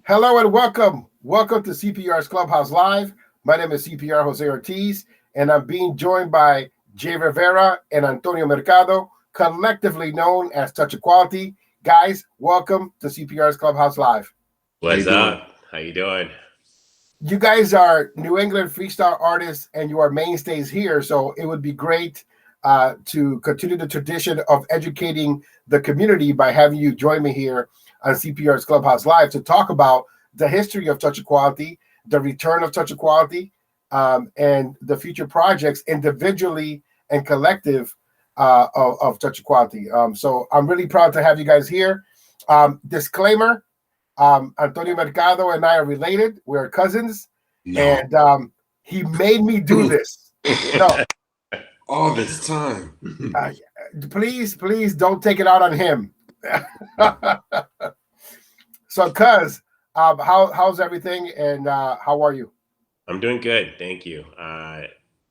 Hello and welcome. Welcome to CPR's Clubhouse Live. My name is CPR Jose Ortiz, and I'm being joined by Jay Rivera and Antonio Mercado, collectively known as Touch Equality. Guys, welcome to CPR's Clubhouse Live. What's up? How you doing? You guys are New England freestyle artists, and you are mainstays here, so it would be great to continue the tradition of educating the community by having you join me here on CPR's Clubhouse Live to talk about the history of Touch Equality, the return of Touch Equality, and the future projects individually and collective of Touch Equality. So I'm really proud to have you guys here. Disclaimer, Antonio Mercado and I are related. We're cousins. No. And he made me do this. No. All this time. Please don't take it out on him. So, cuz, how's everything, and how are you? I'm doing good, thank you.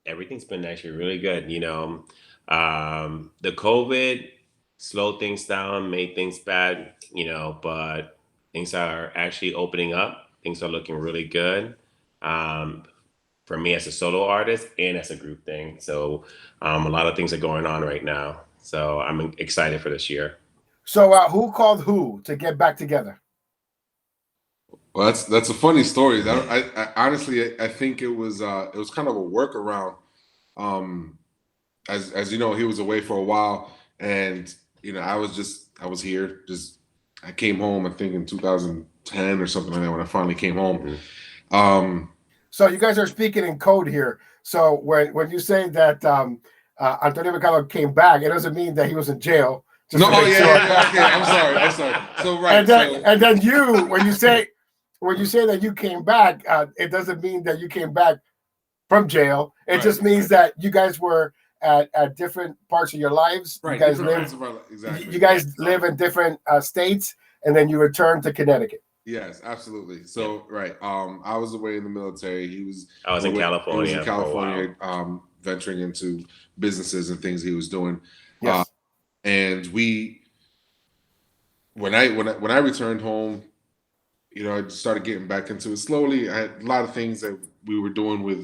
Everything's been actually really good. You know, the COVID slowed things down, made things bad. You know, but things are actually opening up. Things are looking really good. For me as a solo artist and as a group thing. So a lot of things are going on right now. So I'm excited for this year. So who called who to get back together? Well, that's a funny story. I honestly I think it was kind of a workaround. As you know, he was away for a while, and you know I was here. I came home I think in 2010 or something like that when I finally came home. Mm-hmm. So you guys are speaking in code here. So when you say that Antonio Mercado came back, it doesn't mean that he was in jail. No, yeah. Okay, I'm sorry. So right. And then you, when you say that you came back, it doesn't mean that you came back from jail. It just means that you guys were at different parts of your lives. Right. You guys live in different states, and then you return to Connecticut. Yes, absolutely. So right, I was away in the military. I was in California. He was in California, venturing into businesses and things he was doing. Yes. And when I returned home, you know, I just started getting back into it slowly. I had a lot of things that we were doing with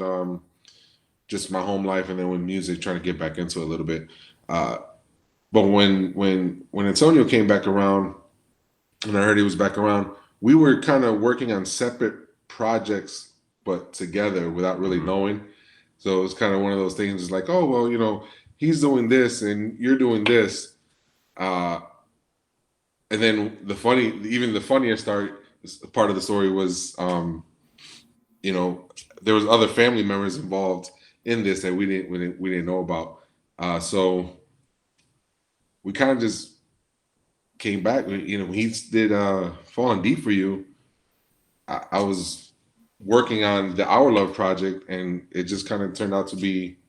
just my home life, and then with music, trying to get back into it a little bit. But when Antonio came back around, and I heard he was back around, we were kind of working on separate projects, but together without really knowing. So it was kind of one of those things. It's like, oh, well, you know, he's doing this and you're doing this. And then the funniest part of the story was, you know, there was other family members involved in this that we didn't know about. So we kind of just came back. You know, when he did Falling Deep for You, I was working on the Our Love project, and it just kind of turned out to be,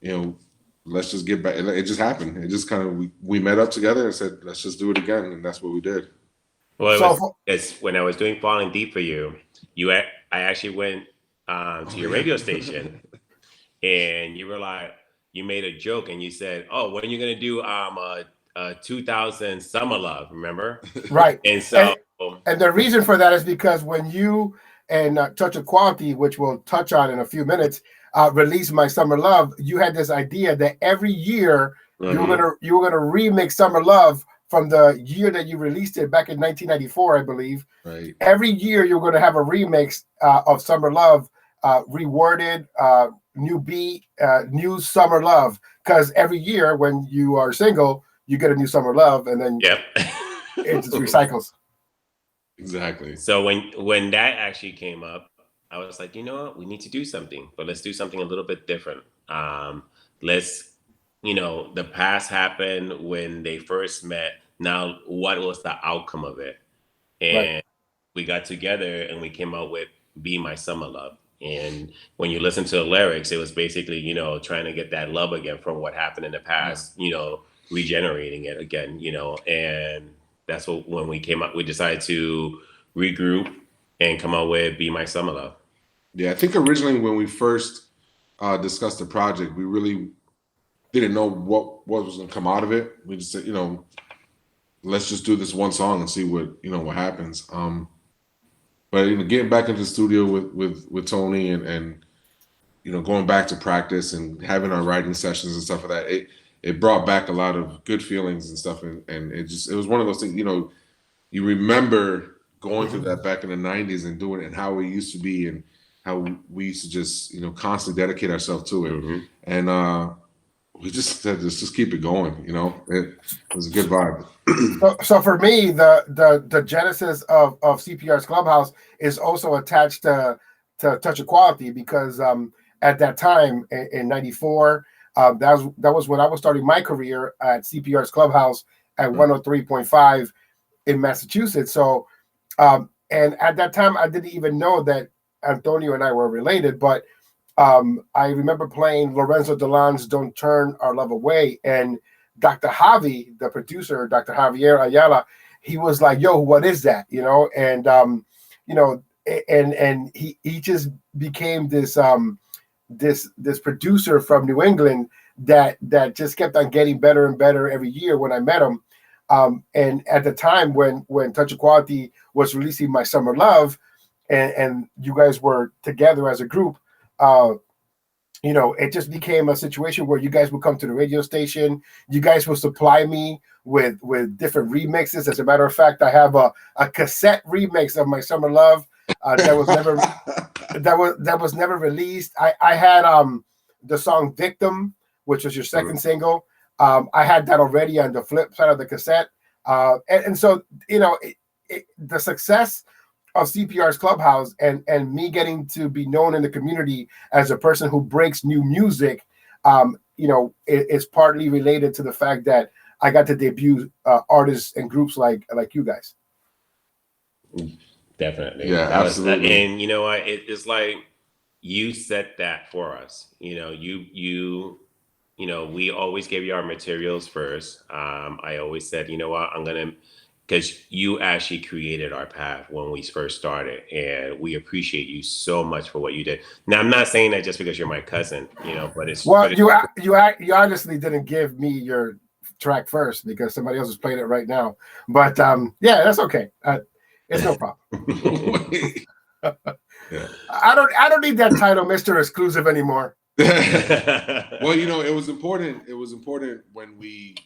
you know, let's just get back. It just happened. It just kind of we met up together and said, let's just do it again, and that's what we did. Well, it's when I was doing Falling Deep for You, I actually went to your radio station, and you were like, you made a joke, and you said, "Oh, when are you gonna do 2000 Summer Love?" Remember? Right. And so, and the reason for that is because when you and Touch Equality, which we'll touch on in a few minutes, released My Summer Love, you had this idea that every year you were gonna remix Summer Love from the year that you released it back in 1994, I believe. Right. Every year you're going to have a remix of Summer Love, reworded, new beat, new Summer Love. Because every year when you are single, you get a new Summer Love, and then it just recycles. Exactly. So when that actually came up, I was like, you know what, we need to do something, but let's do something a little bit different. You know, the past happened when they first met. Now, what was the outcome of it? And we got together and we came out with Be My Summer Love. And when you listen to the lyrics, it was basically, you know, trying to get that love again from what happened in the past, you know, regenerating it again, you know, and that's when we came up, we decided to regroup and come out with Be My Summer Love. Yeah, I think originally when we first discussed the project, we really didn't know what was going to come out of it. We just said, you know, let's just do this one song and see what happens. But getting back into the studio with Tony and going back to practice and having our writing sessions and stuff like that, it brought back a lot of good feelings and stuff, and it was one of those things. You remember going through that back in the '90s and doing it, and how we used to be, and how we used to just constantly dedicate ourselves to it, and we just said just keep it going. It was a good vibe. So for me, the genesis of CPR's Clubhouse is also attached to Touch of Quality, because at that time in '94, that was when I was starting my career at CPR's Clubhouse at 103.5 in Massachusetts. So and at that time I didn't even know that Antonio and I were related, but I remember playing Lorenzo Delan's "Don't Turn Our Love Away," and Dr. Javi, the producer, Dr. Javier Ayala, he was like, "Yo, what is that?" And he just became this this producer from New England that just kept on getting better and better every year when I met him. And at the time when Touch of Quality was releasing My Summer Love, and you guys were together as a group, it just became a situation where you guys would come to the radio station. You guys would supply me with different remixes. As a matter of fact, I have a cassette remix of My Summer Love that was never released. I had the song "Victim," which was your second single. I had that already on the flip side of the cassette, and so the success of CPR's Clubhouse and me getting to be known in the community as a person who breaks new music, is partly related to the fact that I got to debut artists and groups like you guys. Definitely. Yeah, absolutely. And you know what? It's like you set that for us. We always gave you our materials first. I always said, you know what, because you actually created our path when we first started, and we appreciate you so much for what you did. Now, I'm not saying that just because you're my cousin, but it's you honestly didn't give me your track first, because somebody else is playing it right now. But yeah, that's okay. It's no problem. Yeah. I don't need that title, Mr. Exclusive, anymore. Well, it was important. It was important when we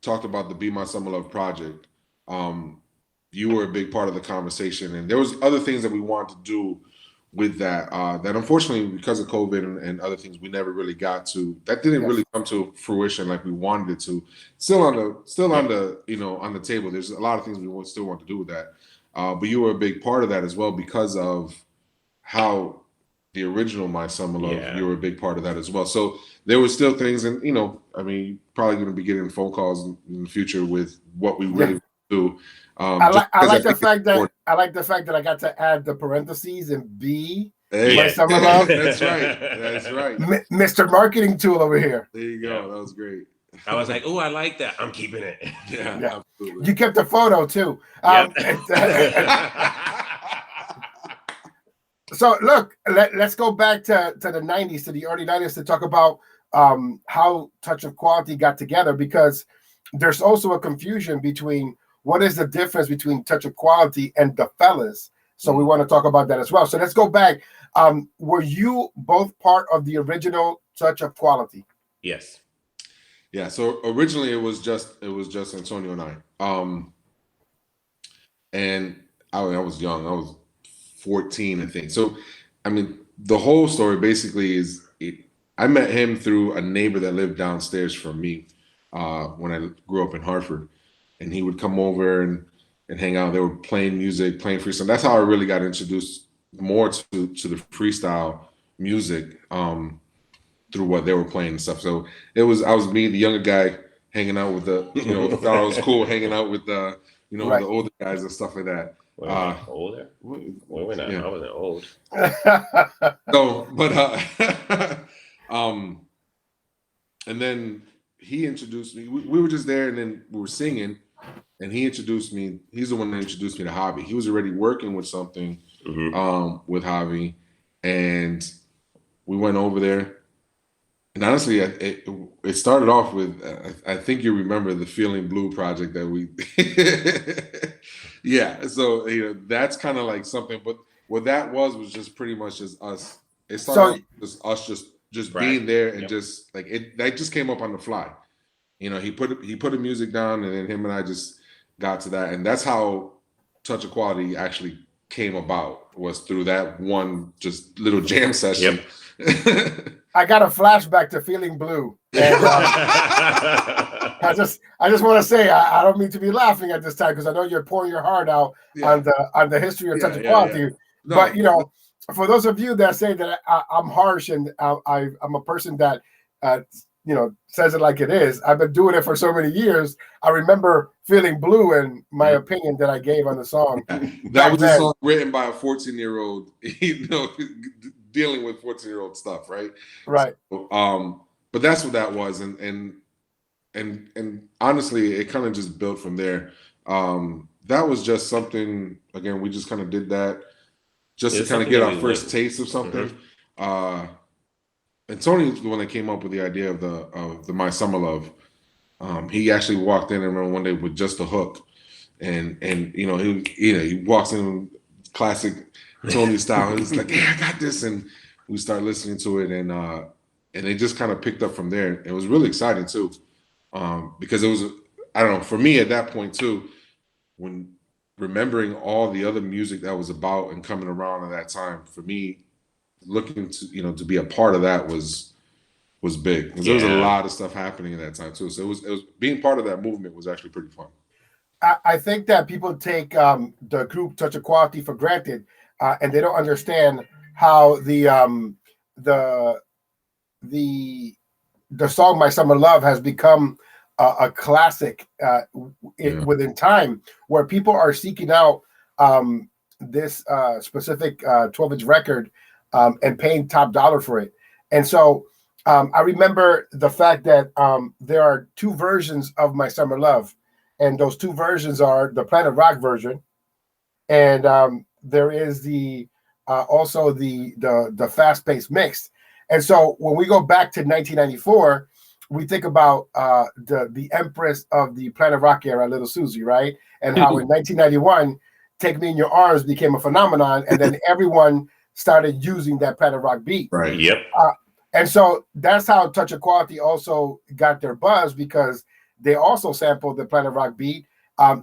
talked about the Be My Summer Love project. You were a big part of the conversation, and there was other things that we wanted to do with that. That unfortunately, because of COVID and other things, we never really got to. That didn't really come to fruition like we wanted it to. Still on the table. There's a lot of things we still want to do with that. But you were a big part of that as well, because of how the original My Summer Love, you were a big part of that as well. So there were still things, and you're probably going to be getting phone calls in the future with what we really do. I like the fact that I got to add the parentheses and B. My Summer Love. That's right. Mr. Marketing Tool over here. There you go. That was great. I was like, oh, I like that. I'm keeping it. Yeah. Absolutely. You kept the photo too. So look, let's go back to the '90s, to the early '90s, to talk about how Touch of Quality got together, because there's also a confusion between what is the difference between Touch of Quality and the Fellas. So we want to talk about that as well. So let's go back. Were you both part of the original Touch of Quality? Yes. Yeah. So originally it was just Antonio and I. And I was young. I was 14, I think. So, the whole story basically is I met him through a neighbor that lived downstairs from me when I grew up in Hartford, and he would come over and hang out. They were playing music, playing freestyle. That's how I really got introduced more to the freestyle music through what they were playing and stuff. So I was me, the younger guy, hanging out with the thought I was cool, hanging out with the the older guys and stuff like that. Older? We're not. I wasn't old. So, but and then he introduced me. We were just there, and then we were singing, and he introduced me. He's the one that introduced me to Javi. He was already working with something with Javi, and we went over there. And honestly, it started off with I think you remember the Feeling Blue project that we Yeah, so that's kind of like something, but what that was just pretty much just us. It started So off just us just Right. being there and Yep. just like it. That just came up on the fly. He put the music down, and then him and I just got to that, and that's how Touch of Quality actually came about, was through that one just little jam session. Yep. I got a flashback to Feeling Blue, and I just want to say I don't mean to be laughing at this time because I know you're pouring your heart out on the history of Touch of Quality. Yeah. No, but for those of you that say that I'm harsh and I'm a person that says it like it is, I've been doing it for so many years. I remember Feeling Blue and my opinion that I gave on the song. That was a song written by a 14-year-old, dealing with 14-year-old stuff, right? Right. So, but that's what that was, and honestly, it kind of just built from there. That was just something. Again, we just kind of did that just to kind of get our first taste of something. And Tony's the one that came up with the idea of the My Summer Love. He actually walked in, I remember one day, with just a hook, and he walks in classic Tony style, and he's like, "Yeah, I got this," and we start listening to it, and it just kind of picked up from there. It was really exciting too, because it was, I don't know, for me at that point too, when remembering all the other music that was about and coming around at that time, for me, looking to to be a part of that was big, because there was a lot of stuff happening at that time too. So it was being part of that movement was actually pretty fun. I think that people take the group Touch of Quality for granted, and they don't understand how the song "My Summer Love" has become a classic within time, where people are seeking out this specific 12-inch record and paying top dollar for it. And so I remember the fact that there are two versions of "My Summer Love." And those two versions are the Planet Rock version, and there is the also the fast-paced mix. And so when we go back to 1994, we think about the empress of the Planet Rock era, Little Susie, right? And how in 1991, "Take Me in Your Arms" became a phenomenon, and then everyone started using that Planet Rock beat. Right. Yep. And so that's how Touch of Quality also got their buzz, because they also sampled the Planet Rock beat.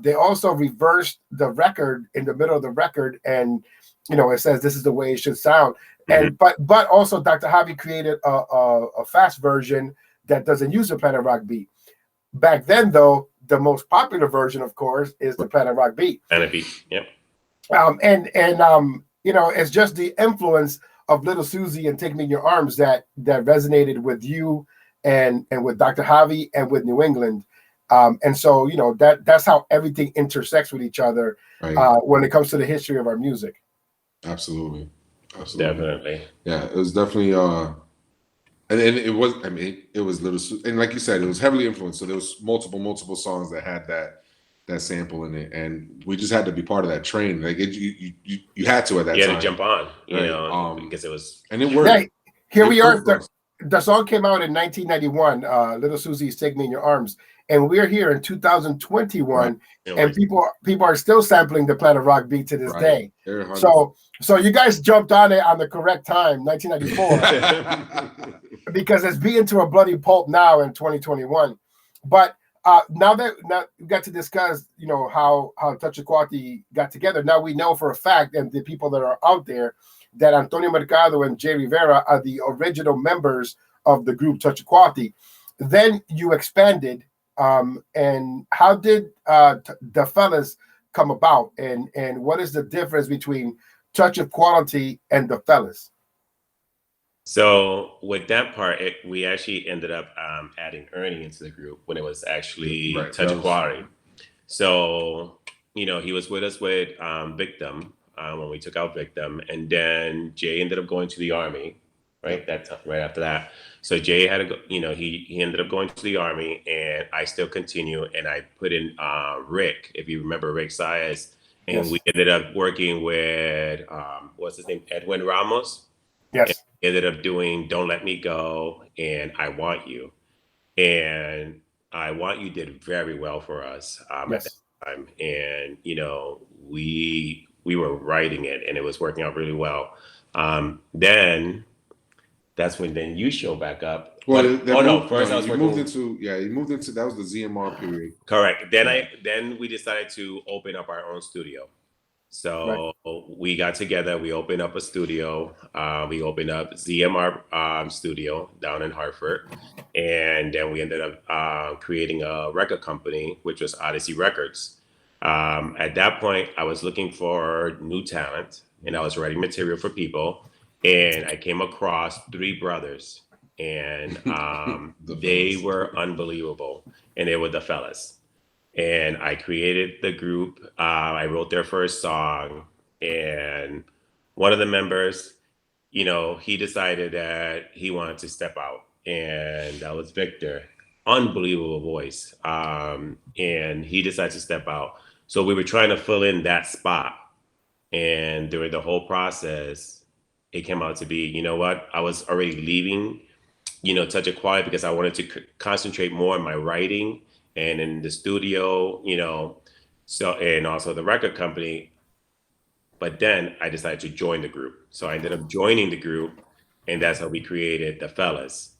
They also reversed the record in the middle of the record, and it says this is the way it should sound. And but also Dr. Javi created a fast version that doesn't use the Planet Rock beat. Back then, though, the most popular version, of course, is the Planet Rock beat. Planet beat. Yep. It's just the influence of Little Susie and "Take Me in Your Arms" that resonated with you and with Dr. Javi and with New England. And so, that's how everything intersects with each other when it comes to the history of our music. Absolutely. Definitely. Yeah, it was definitely and it was, I mean, it was Little, and like you said, it was heavily influenced. So there was multiple songs that had that sample in it, and we just had to be part of that train. Like you had to at that time. You had to jump on, because it was, and it worked. Yeah, here we are. The song came out in 1991, Little Susie's "Take Me in Your Arms," and we're here in 2021, and people are still sampling the Planet Rock beat to this day. So you guys jumped on it on the correct time, 1994, because it's beaten to a bloody pulp now in 2021. But now we got to discuss, how Touch of Quality got together. Now we know for a fact, and the people that are out there, that Antonio Mercado and Jay Rivera are the original members of the group Touch of Quality. Then you expanded, and how did the Fellas come about, and what is the difference between Touch of Quality and the Fellas? So with that part, we actually ended up adding Ernie into the group when it was actually Touch of Quality. So, he was with us with Victim when we took out Victim, and then Jay ended up going to the Army, right? Right after that. So Jay had to go, he ended up going to the Army, and I still continue, and I put in Rick, if you remember Rick Saez, and we ended up working with, what's his name? Edwin Ramos. Yes. Ended up doing "Don't Let Me Go" and "I Want You," and "I Want You" did very well for us. Yes. time, and we were writing it, and it was working out really well. Then that's when then you show back up. Well, First I was working. You moved into that was the ZMR period. Correct. Then we decided to open up our own studio. So we got together, we opened up a studio. We opened up ZMR studio down in Hartford. And then we ended up creating a record company, which was Odyssey Records. At that point, I was looking for new talent, and I was writing material for people. And I came across three brothers, and they were unbelievable. And they were the Fellas. And I created the group. I wrote their first song, and one of the members, he decided that he wanted to step out, and that was Victor. Unbelievable voice. And he decided to step out. So we were trying to fill in that spot. And during the whole process, it came out to be, you know what? I was already leaving, Touch of Quality because I wanted to concentrate more on my writing and in the studio, so, and also the record company. But then I decided to join the group. So I ended up joining the group, and that's how we created the Fellas.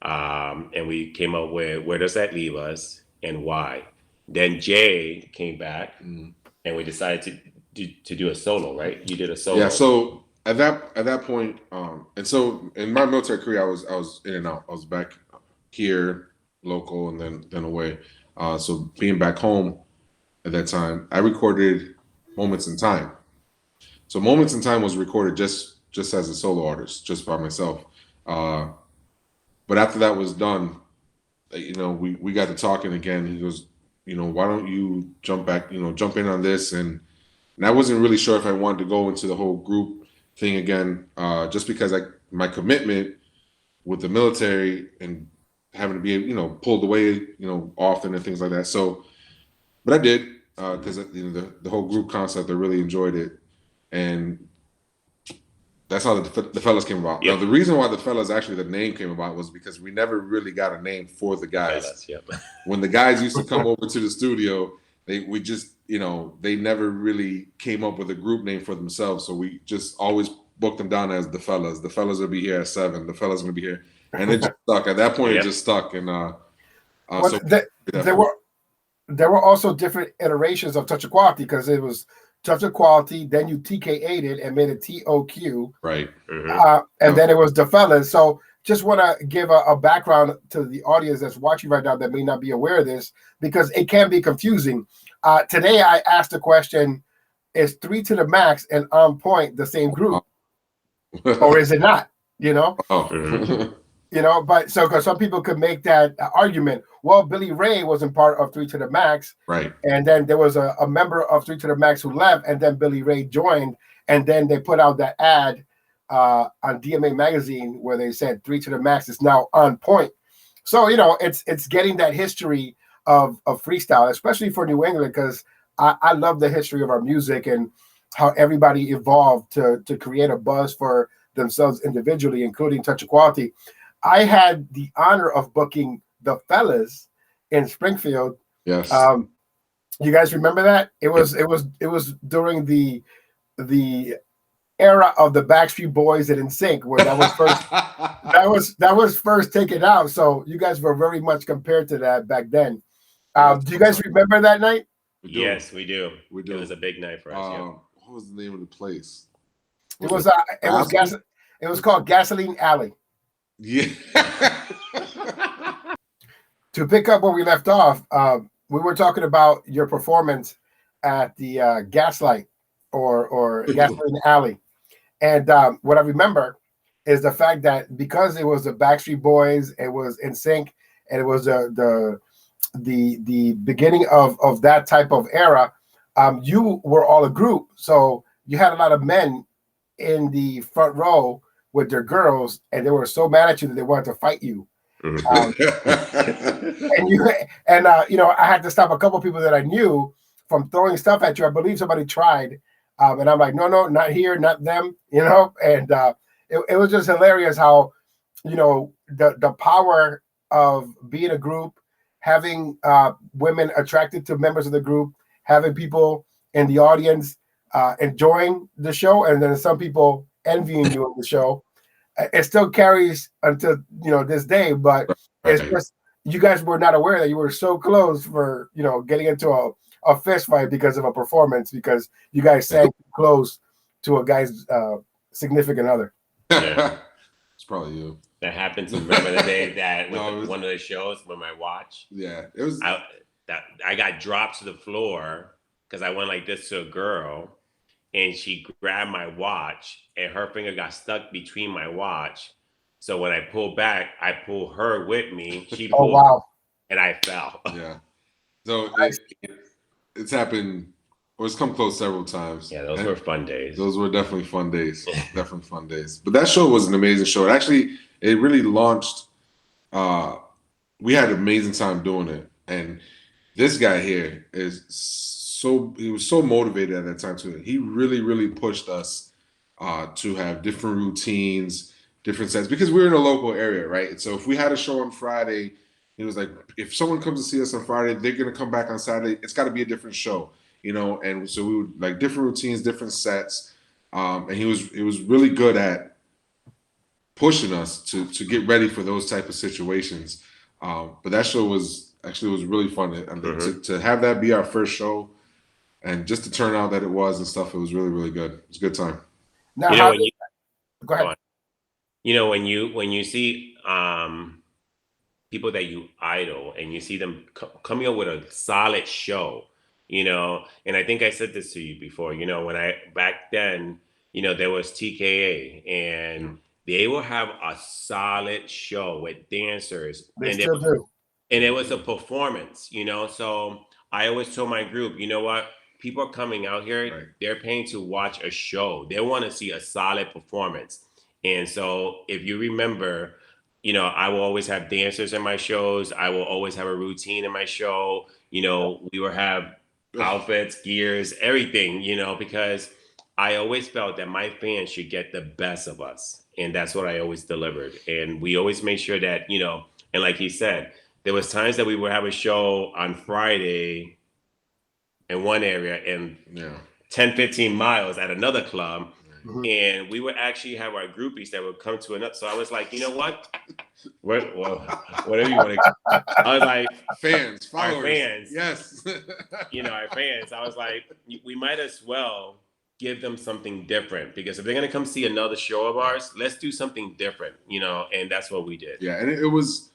And we came up with Where Does That Leave Us and Why. Then Jay came back, and we decided to do a solo, right? You did a solo. Yeah. So at that point, and so in my military career, I was in and out. I was back here, local, and then away. So being back home at that time, I recorded Moments in Time. So Moments in Time was recorded just as a solo artist, just by myself. But after that was done, we got to talking again. He goes, why don't you jump in on this? And I wasn't really sure if I wanted to go into the whole group thing again, just because my commitment with the military and having to be, pulled away, often and things like that. So, but I did, because the whole group concept, I really enjoyed it, and that's how the Fellas came about. Yep. Now, the reason why the Fellas, actually the name came about, was because we never really got a name for the guys. Fellas, yep. When the guys used to come over to the studio, they never really came up with a group name for themselves. So we just always booked them down as the Fellas. The Fellas will be here at 7. The Fellas will be here, and it just stuck. At that point, It just stuck. And there were also different iterations of Touch of Quality, because it was Touch of Quality, then you TKA'd it and made it TOQ, right? And then it was the Fellas. So just want to give a background to the audience that's watching right now that may not be aware of this, because it can be confusing. Today I asked the question, is 3 to the Max and On Point the same group? Or is it not? But so, because some people could make that argument. Well, Billy Ray wasn't part of 3 to the Max, right? And then there was a member of 3 to the Max who left, and then Billy Ray joined, and then they put out that ad on DMA magazine where they said 3 to the Max is now On Point. So it's getting that history of freestyle, especially for New England, because I love the history of our music and how everybody evolved to create a buzz for themselves individually, including Touch of Quality. I had the honor of booking the Fellas in Springfield. Yes. You guys remember that? It was during the era of the Backstreet Boys and NSYNC, where that was first that was first taken out. So you guys were very much compared to that back then. Do you guys remember that night? Yes, we do. It was a big night for us. What was the name of the place? It was called Gasoline Alley. Yeah. To pick up where we left off, we were talking about your performance at the Gaslight or Gasoline Alley, and what I remember is the fact that because it was the Backstreet Boys, it was NSYNC, and it was the beginning of that type of era. You were all a group, so you had a lot of men in the front row with their girls, and they were so mad at you that they wanted to fight you. I had to stop a couple of people that I knew from throwing stuff at you. I believe somebody tried, and I'm like, no, not here, not them, and it was just hilarious how, the power of being a group, having women attracted to members of the group, having people in the audience enjoying the show, and then some people envying you in the show. It still carries until this day, but it's just you guys were not aware that you were so close for getting into a fist fight because of a performance, because you guys sang close to a guy's significant other. Yeah. It's probably you. That happened to me. Remember the day that one of the shows with my watch? Yeah, it was. I got dropped to the floor because I went like this to a girl, and she grabbed my watch, and her finger got stuck between my watch. So when I pulled back, I pulled her with me. She pulled, and I fell. Yeah. So it's happened, or it's come close several times. Yeah, those were fun days. Those were definitely fun days. Definitely fun days. But that show was an amazing show. It really launched. We had an amazing time doing it, and this guy here he was so motivated at that time too. He really, really pushed us to have different routines, different sets, because we're in a local area, right? So if we had a show on Friday, he was like, if someone comes to see us on Friday, they're gonna come back on Saturday. It's got to be a different show, And so we would like different routines, different sets, and he was really good at pushing us to get ready for those type of situations. But that show was really fun, and to have that be our first show, and just to turn out that it was and stuff, it was really, really good. It was a good time. Now, go ahead. When you see people that you idol and you see them coming up with a solid show, and I think I said this to you before, when back then, there was TKA, and they will have a solid show with dancers. They still do. And it was a performance, so I always told my group, you know what? People are coming out here, right. They're paying to watch a show. They want to see a solid performance. And so if you remember, I will always have dancers in my shows. I will always have a routine in my show. We will have outfits, gears, everything, because I always felt that my fans should get the best of us. And that's what I always delivered. And we always made sure that, and like he said, there was times that we would have a show on Friday in one area and 10, 15 miles at another club. Mm-hmm. And we would actually have our groupies that would come to another. So I was like, you know what? Whatever you want to. I was like, fans, followers. Our fans. Yes. Our fans. I was like, we might as well give them something different, because if they're going to come see another show of ours, let's do something different, and that's what we did. Yeah. And it was,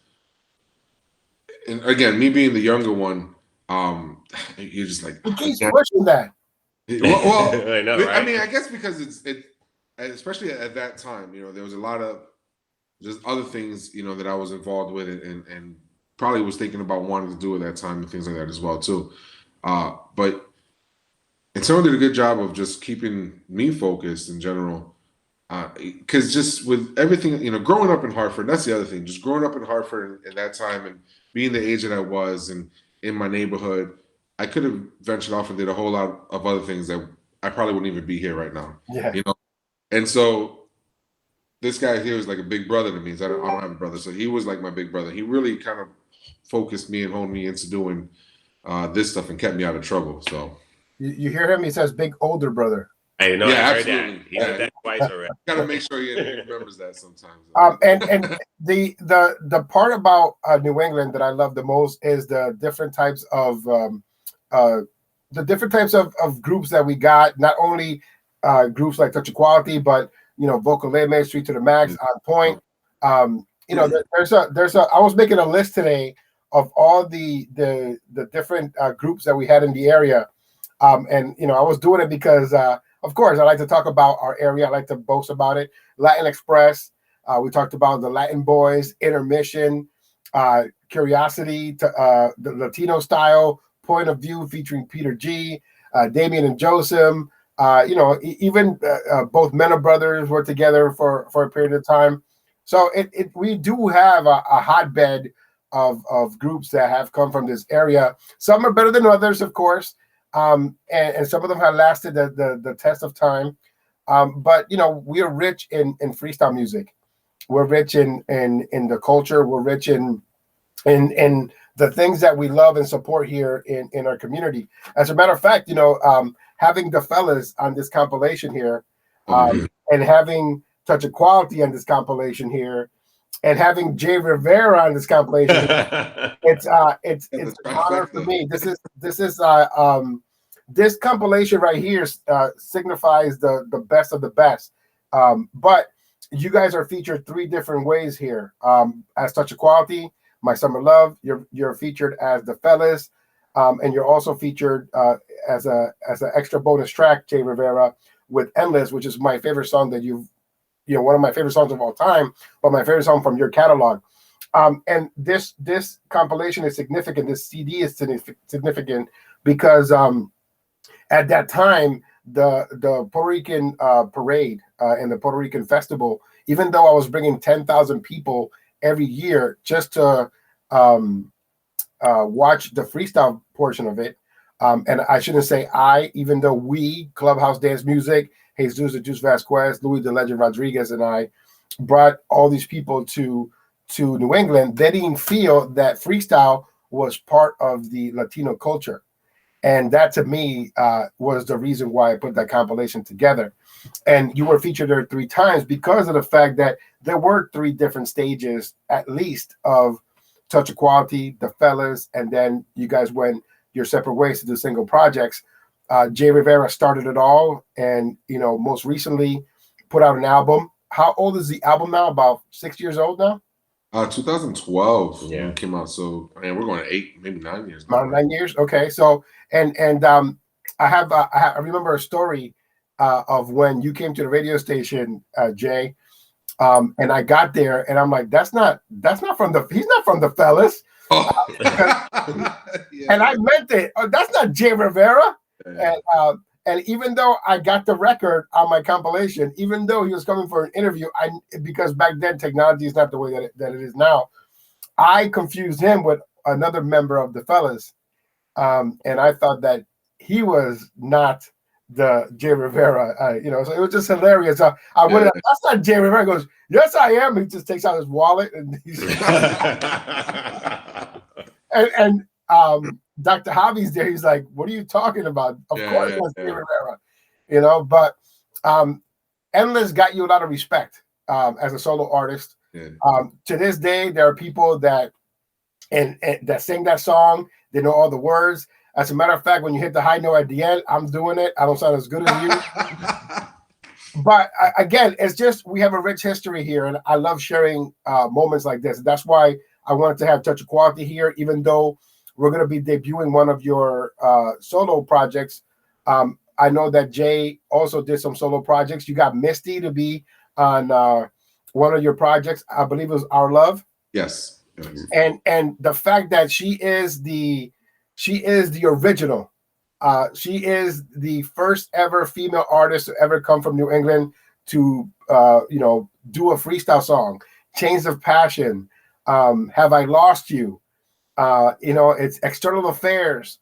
and again, me being the younger one, you're just like, who keeps pushing that? Well, I know, right? I mean, I guess because it especially at that time, there was a lot of just other things, that I was involved with and probably was thinking about wanting to do at that time and things like that as well too. But Antonio did a good job of just keeping me focused in general. Because just with everything, growing up in Hartford, that's the other thing. Just growing up in Hartford at that time and being the age that I was and in my neighborhood, I could have ventured off and did a whole lot of other things that I probably wouldn't even be here right now. Yeah. And so this guy here was like a big brother to me. I don't have a brother, so he was like my big brother. He really kind of focused me and honed me into doing this stuff and kept me out of trouble. So you hear him? He says, "Big older brother." I know. Yeah, I heard absolutely. that. He said that twice already. Got to make sure he remembers that sometimes. And the part about New England that I love the most is the different types of groups that we got. Not only groups like Touch Equality, but Vocal Limit, Street to the Max, On Point. There's a. I was making a list today of all the different groups that we had in the area, and I was doing it because. Of course, I like to talk about our area. I like to boast about it. Latin Express. We talked about the Latin Boys, Intermission, Curiosity, the Latino Style, Point of View featuring Peter G, Damien and Joseph. Even both Mena brothers were together for a period of time. So we do have a hotbed of groups that have come from this area. Some are better than others, of course. And some of them have lasted the test of time. But we are rich in freestyle music. We're rich in the culture. We're rich in and the things that we love and support here in our community. As a matter of fact, having the fellas on this compilation here, and having Touch of Quality on this compilation here, and having Jay Rivera on this compilation, it's an honor for me. This compilation right here signifies the best of the best. But you guys are featured 3 different ways here. As Touch of Quality, My Summer Love, you're featured as the fellas, and you're also featured as an extra bonus track, Jay Rivera, with Endless, which is my favorite song that one of my favorite songs of all time, but my favorite song from your catalog. And this compilation is significant. This CD is significant because at that time, the Puerto Rican parade and the Puerto Rican festival, even though I was bringing 10,000 people every year just to watch the freestyle portion of it, and I shouldn't say even though we, Clubhouse Dance Music, Jesus the Juice Vasquez, Louis the Legend Rodriguez, and I brought all these people to New England, they didn't feel that freestyle was part of the Latino culture. And that, to me, was the reason why I put that compilation together. And you were featured there 3 times because of the fact that there were 3 different stages, at least, of Touch of Quality, the fellas, and then you guys went your separate ways to do single projects. Jay Rivera started it all, and most recently put out an album. How old is the album now? About 6 years old now? 2012 when it came out. So we're going to 8, maybe 9 years. About 9 years. Okay. So and I remember a story of when you came to the radio station, Jay, and I got there and I'm like, he's not from the fellas. Oh. And I meant it. Oh, that's not Jay Rivera. Yeah. And even though I got the record on my compilation, even though he was coming for an interview, because back then technology is not the way that it is now, I confused him with another member of the fellas, and I thought that he was not the Jay Rivera. So it was just hilarious. I went, that's not Jay Rivera. He goes, yes, I am. He just takes out his wallet and he's and Dr. Javi's there. He's like, what are you talking about? Of course that's Jay Rivera. But Endless got you a lot of respect as a solo artist. Yeah. To this day, there are people that that sing that song. They know all the words. As a matter of fact, when you hit the high note at the end, I'm doing it. I don't sound as good as you. But again, it's just we have a rich history here, and I love sharing moments like this. That's why I wanted to have Touch of Quality here, even though we're going to be debuting one of your solo projects. I know that Jay also did some solo projects. You got Misty to be on one of your projects. I believe it was Our Love. Yes. And the fact that she is the original. She is the first ever female artist to ever come from New England to do a freestyle song. Chains of Passion. Have I Lost You? It's External Affairs.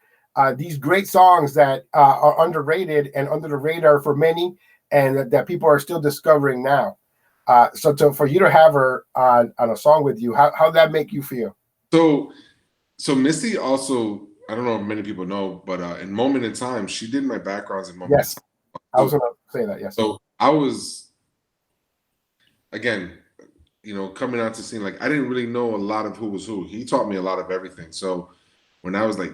These great songs that are underrated and under the radar for many, and that people are still discovering now. For you to have her on a song with you, how that make you feel? So Missy also, I don't know if many people know, but in Moment in Time, she did my backgrounds in Moment. Yes, in Time. I was going to say that. Yes. So I was, again, coming out to scene, like I didn't really know a lot of who was who. He taught me a lot of everything. So when I was like,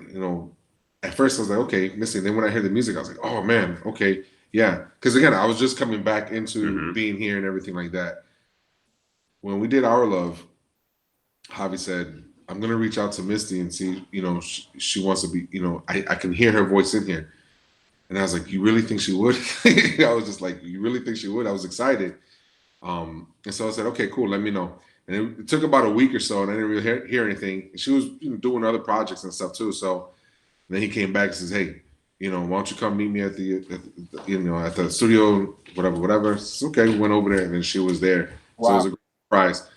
at first I was like, okay, Missy. Then when I heard the music, I was like, oh man, okay, yeah. Because again, I was just coming back into being here and everything like that. When we did Our Love, Javi said, I'm gonna reach out to Misty and see, she wants to be, I can hear her voice in here. And I was like, you really think she would? I was just like, you really think she would? I was excited. And so I said, okay, cool, let me know. And it took about a week or so, and I didn't really hear anything. She was doing other projects and stuff too. So then he came back and says, hey, why don't you come meet me at the studio, whatever. It's okay. We went over there, and then she was there. Wow. So it was a great surprise.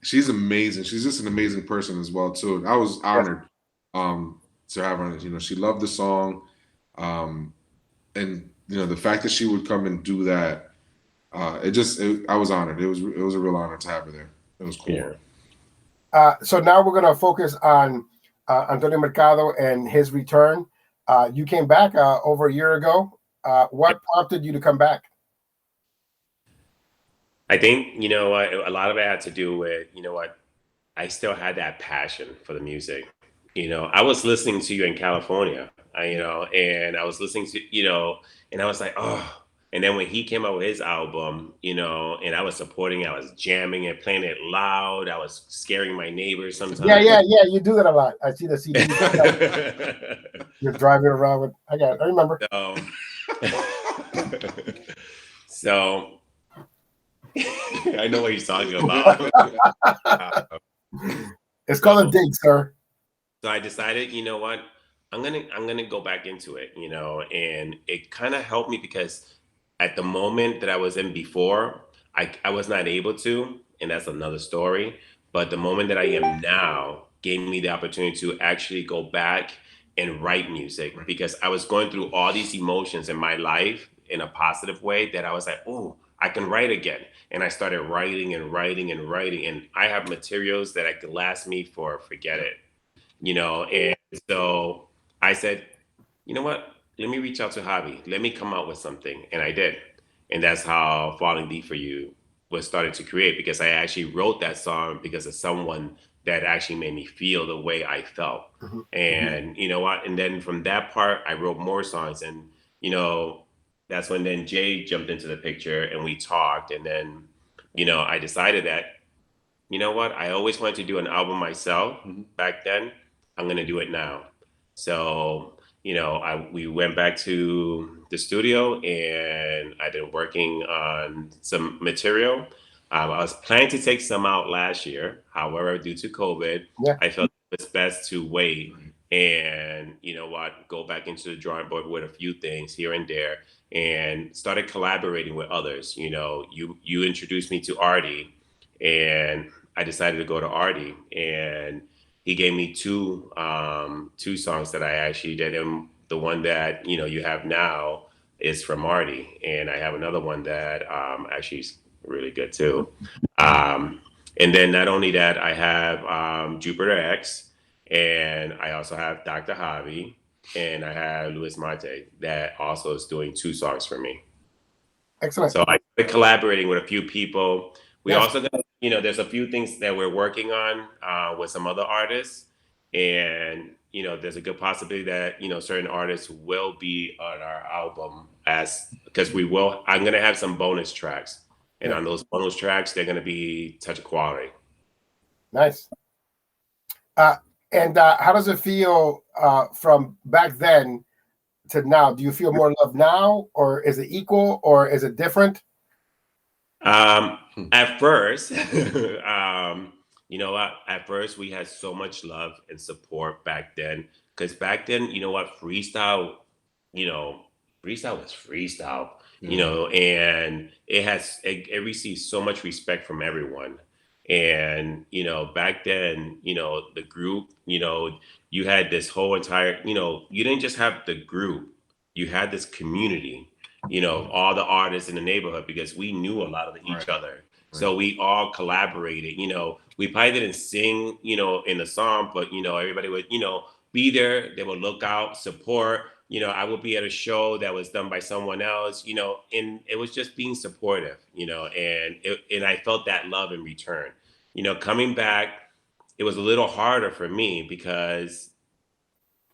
She's amazing. She's just an amazing person as well too. And I was honored to have her. She loved the song, and the fact that she would come and do that. I was honored. It was a real honor to have her there. It was cool. Yeah. So now we're going to focus on Antonio Mercado and his return. You came back over a year ago. What prompted you to come back? I think, a lot of it had to do with, I still had that passion for the music. I was listening to you in California, and I was listening to, and I was like, oh. And then when he came out with his album, and I was supporting it, I was jamming it, playing it loud. I was scaring my neighbors sometimes. Yeah. You do that a lot. I see the CD. You're driving around with. I remember. So I know what he's talking about. It's called a dig, sir. So I decided, you know what, I'm gonna go back into it, and it kind of helped me because at the moment that I was in before, I was not able to, and that's another story. But the moment that I am now gave me the opportunity to actually go back and write music because I was going through all these emotions in my life in a positive way that I was like, oh, I can write again. And I started writing and writing and writing. And I have materials that I could last me for forget it, And so I said, you know what? Let me reach out to Javi. Let me come out with something. And I did. And that's how Falling Deep for You was started to create because I actually wrote that song because of someone that actually made me feel the way I felt. Mm-hmm. And you know what? And then from that part, I wrote more songs. And, that's when then Jay jumped into the picture and we talked. And then, I decided that, you know what? I always wanted to do an album myself back then. I'm going to do it now. So, we went back to the studio and I've been working on some material. I was planning to take some out last year. However, due to COVID, I felt it's best to wait and, go back into the drawing board with a few things here and there and started collaborating with others. You introduced me to Artie and I decided to go to Artie and he gave me two songs that I actually did. And the one that, you have now is from Artie. And I have another one that actually is really good too. And then not only that, I have Jupiter X and I also have Dr. Javi and I have Luis Mate that also is doing two songs for me. Excellent. So I started collaborating with a few people. We also got, there's a few things that we're working on with some other artists. And, there's a good possibility that, certain artists will be on our album because I'm going to have some bonus tracks. And on those bonus tracks, they're going to be Touch of Quality. Nice. And how does it feel from back then to now? Do you feel more love now, or is it equal, or is it different? At first, at first we had so much love and support back then. Because back then, freestyle was freestyle, and it received so much respect from everyone. And, back then, the group, you had this whole entire, you didn't just have the group, you had this community, all the artists in the neighborhood, because we knew a lot of each other. Right. So we all collaborated, we probably didn't sing, in the song, but, everybody would, be there. They would look out, support. I would be at a show that was done by someone else, and it was just being supportive, and I felt that love in return. Coming back, it was a little harder for me because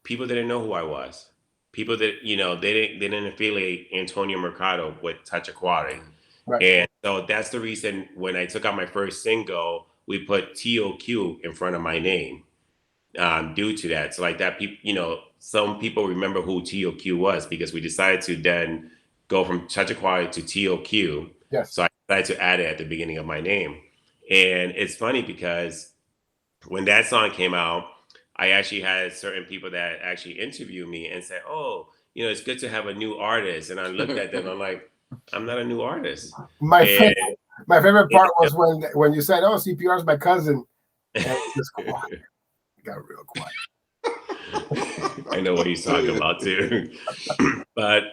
people didn't know who I was. People that, they didn't affiliate Antonio Mercado with Touch of Quality. Right. And so that's the reason when I took out my first single, we put TOQ in front of my name. Due to that. So like that, people, some people remember who TOQ was because we decided to then go from Touch of Quality to TOQ. Yes. So I decided to add it at the beginning of my name. And it's funny because when that song came out, I actually had certain people that actually interviewed me and said, oh, it's good to have a new artist. And I looked at them, I'm like, I'm not a new artist. My favorite part was when you said, oh, CPR is my cousin. And it was quiet. Got real quiet. I know what he's talking about too. But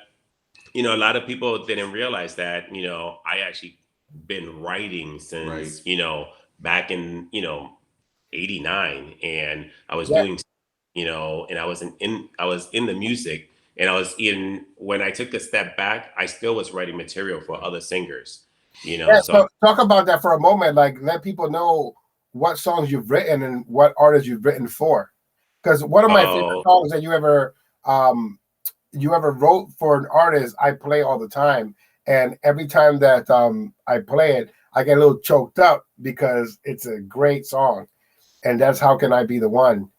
a lot of people didn't realize that, I actually been writing since, back in, '89, and I was Yeah. doing, and I was in the music, and I was in when I took a step back, I still was writing material for other singers, Yeah, So so talk about that for a moment. Like, let people know what songs you've written and what artists you've written for. Because one of my favorite oh, songs that you ever wrote for an artist, I play all the time, and every time that I play it, I get a little choked up because it's a great song, and that's "How Can I Be the One."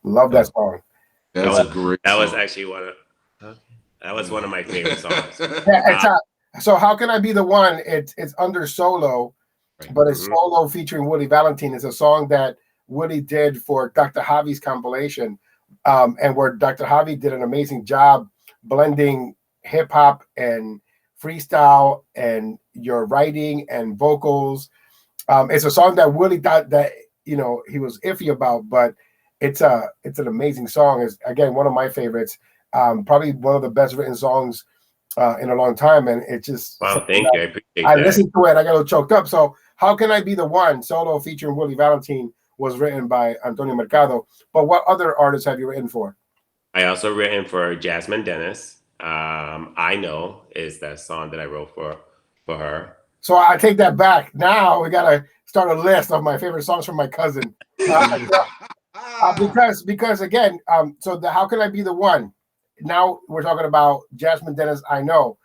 Love that song. that That's a was great that was song. actually one of my favorite songs. Yeah, Uh, so "How Can I Be the One." It's under solo, Right. but it's mhm. solo featuring Willie Valentine. It's a song that Willie did for Dr. Javi's compilation, and where Dr. Javi did an amazing job blending hip hop and freestyle and your writing and vocals. It's a song that Willie thought that he was iffy about, but it's an amazing song. It's again one of my favorites. Probably one of the best written songs in a long time, and it just Wow, thank you. I appreciate I that. listened to it. I got a little choked up. So, "How Can I Be the One" solo featuring Willie Valentine was written by Antonio Mercado. But what other artists have you written for? I also written for Jasmine Dennis. I Know is that song that I wrote for her. So I take that back. Now we gotta start a list of my favorite songs from my cousin. Because again, so the "How Can I Be the One." Now we're talking about Jasmine Dennis. I Know.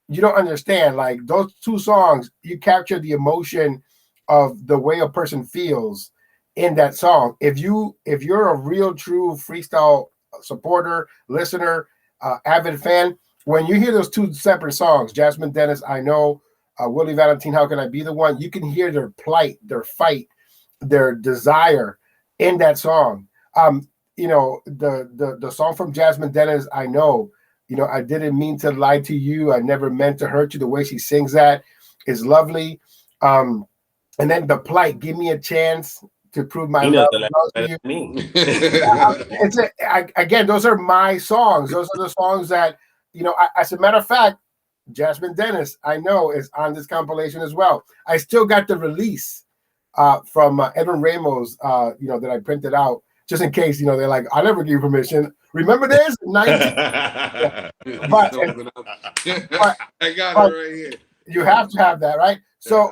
You don't understand. Like those two songs, you capture the emotion of the way a person feels in that song. If you're a real true freestyle supporter, listener, avid fan, when you hear those two separate songs, Jasmine Dennis, I Know, Willie Valentine, How Can I Be the One, you can hear their plight, their fight, their desire in that song. The song from Jasmine Dennis, I Know, I didn't mean to lie to you. I never meant to hurt you. The way she sings that is lovely. And then the plight, give me a chance to prove my He love knows the language to better you. than me. Again, those are my songs. Those are the songs that, as a matter of fact, Jasmine Dennis, I Know, is on this compilation as well. I still got the release from Edwin Ramos, that I printed out just in case, they're like, I never gave you permission. Remember this? 19. Yeah. But, but, I got it but right here. you have to have that, right? So,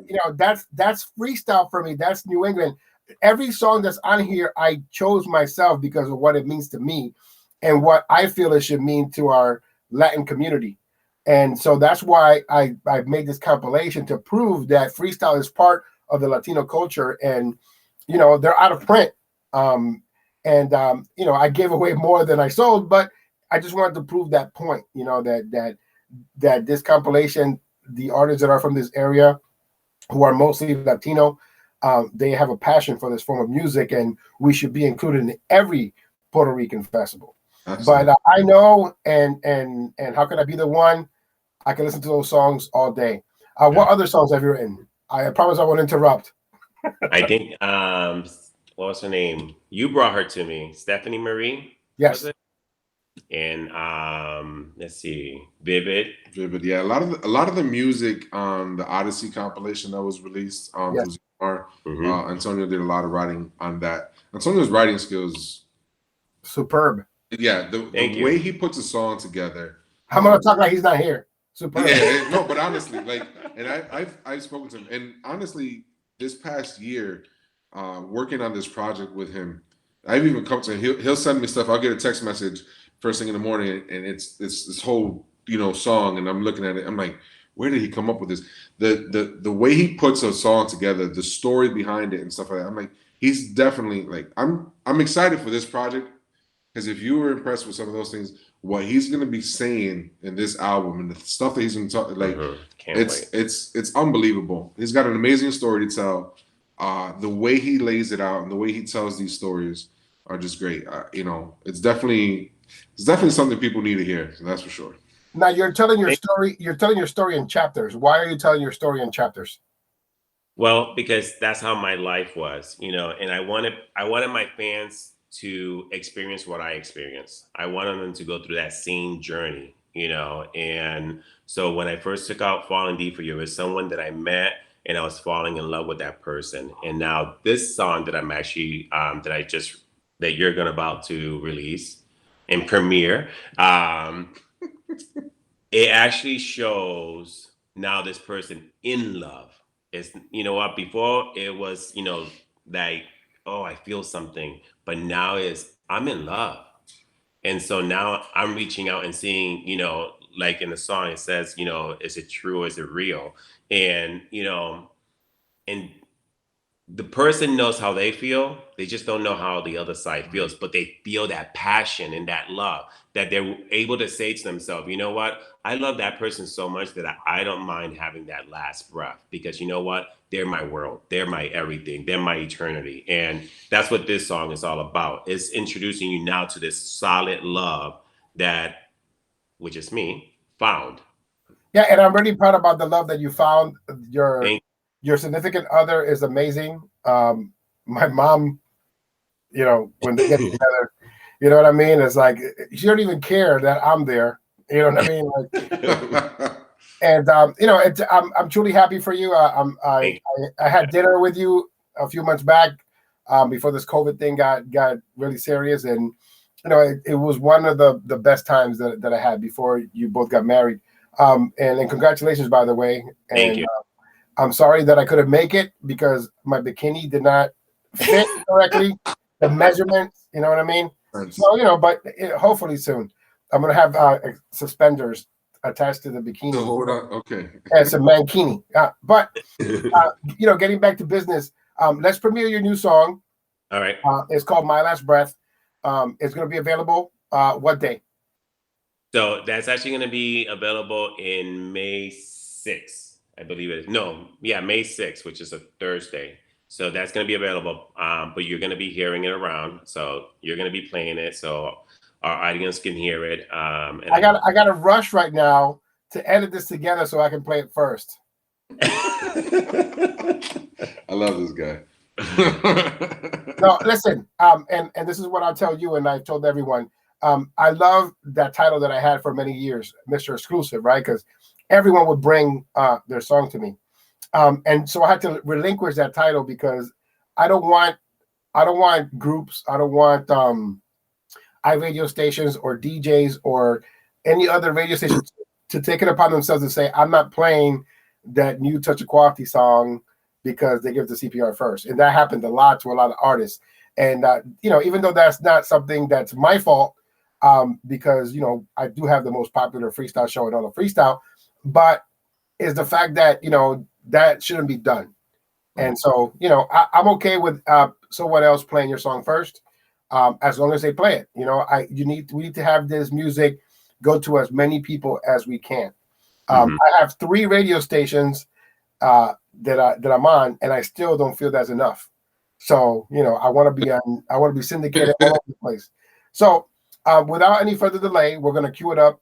Yeah, but that's freestyle for me. That's New England. Every song that's on here, I chose myself because of what it means to me and what I feel it should mean to our Latin community. And so that's why I've made this compilation to prove that freestyle is part of the Latino culture. And they're out of print. I gave away more than I sold, but I just wanted to prove that point. That this compilation, the artists that are from this area, who are mostly Latino, they have a passion for this form of music, and we should be included in every Puerto Rican festival. Absolutely. But I Know and How Can I Be the One? I can listen to those songs all day. What other songs have you written? I promise I won't interrupt. I think what was her name? You brought her to me, Stephanie Marie, was Yes. it? And let's see, Vivid. Vivid, yeah. A lot of the music on the Odyssey compilation that was released Yes. through ZR, Mhm. Antonio did a lot of writing on that. Antonio's writing skills, Superb. yeah, the Thank way you. he puts a song together. I'm gonna talk like he's not here. Superb. Yeah, no, but honestly, like, and I've spoken to him, and honestly, this past year, working on this project with him, I've even come to him. He'll send me stuff. I'll get a text message first thing in the morning, and it's this whole song, and I'm looking at it. I'm like, where did he come up with this? The way he puts a song together, the story behind it, and stuff like that. I'm like, he's definitely like, I'm excited for this project because if you were impressed with some of those things, what he's going to be saying in this album and the stuff that he's going to talk, like, Can't wait. it's unbelievable. He's got an amazing story to tell. The way he lays it out and the way he tells these stories are just great. It's definitely something people need to hear. So that's for sure. Now you're telling your story. You're telling your story in chapters. Why are you telling your story in chapters? Well, because that's how my life was, and I wanted my fans to experience what I experienced. I wanted them to go through that same journey, and so when I first took out Falling Deep for You, it was someone that I met and I was falling in love with that person. And now this song that I'm actually that you're gonna about to release and premiere, it actually shows now this person in love. It's, you know what, before it was, like, oh, I feel something, but now it's, I'm in love. And so now I'm reaching out and seeing, like in the song, it says, is it true? Is it real? And, and the person knows how they feel. They just don't know how the other side feels, but they feel that passion and that love that they're able to say to themselves, you know what? I love that person so much that I don't mind having that last breath, because you know what? They're my world. They're my everything. They're my eternity. And that's what this song is all about. It's introducing you now to this solid love that, which is me, found. Yeah, and I'm really proud about the love that you found. Thank Your significant other is amazing. My mom, when they get together, you know what I mean? It's like she don't even care that I'm there. You know what I mean? Like, and I'm truly happy for you. I had dinner with you a few months back, before this COVID thing got really serious, and it was one of the best times that I had before you both got married. And congratulations, by the way. Thank you. I'm sorry that I couldn't make it because my bikini did not fit correctly, the measurements, you know what I mean? So, but hopefully soon. I'm going to have suspenders attached to the bikini. So hold on. Okay. It's a mankini. But, getting back to business, let's premiere your new song. All right. It's called My Last Breath. It's going to be available what day? So that's actually going to be available in May 6th. I believe it is. No, yeah, May 6th, which is a Thursday. So that's going to be available. But you're going to be hearing it around. So you're going to be playing it, so our audience can hear it. And I got to rush right now to edit this together so I can play it first. I love this guy. No, listen. And this is what I'll tell you, and I've told everyone. I love that title that I had for many years, Mr. Exclusive, right? Because everyone would bring their song to me. And so I had to relinquish that title because I don't want groups, I don't want iRadio stations or DJs or any other radio stations to take it upon themselves to say, I'm not playing that new Touch of Quality song because they give the CPR first. And that happened a lot to a lot of artists. And, even though that's not something that's my fault, because, I do have the most popular freestyle show in all of freestyle, but is the fact that, that shouldn't be done. And so, I'm okay with someone else playing your song first, as long as they play it. We need to have this music go to as many people as we can. I have 3 radio stations that I'm on, and I still don't feel that's enough. So, I want to be syndicated all over the place. So, without any further delay, we're going to cue it up.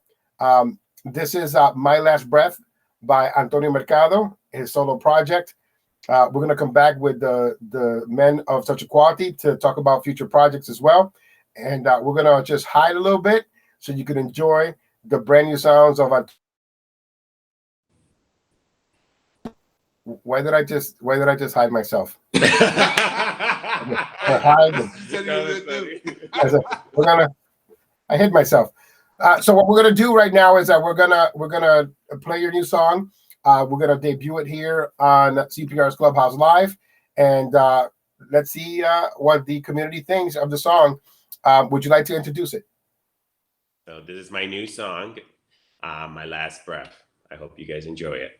This is My Last Breath by Antonio Mercado, his solo project. We're going to come back with the men of Touch of Quality to talk about future projects as well. And we're going to just hide a little bit so you can enjoy the brand new sounds of Why did I just hide myself? I hid myself. So what we're gonna do right now is that we're gonna play your new song. We're gonna debut it here on CPR's Clubhouse Live, and let's see what the community thinks of the song. Would you like to introduce it? So this is my new song, My Last Breath. I hope you guys enjoy it.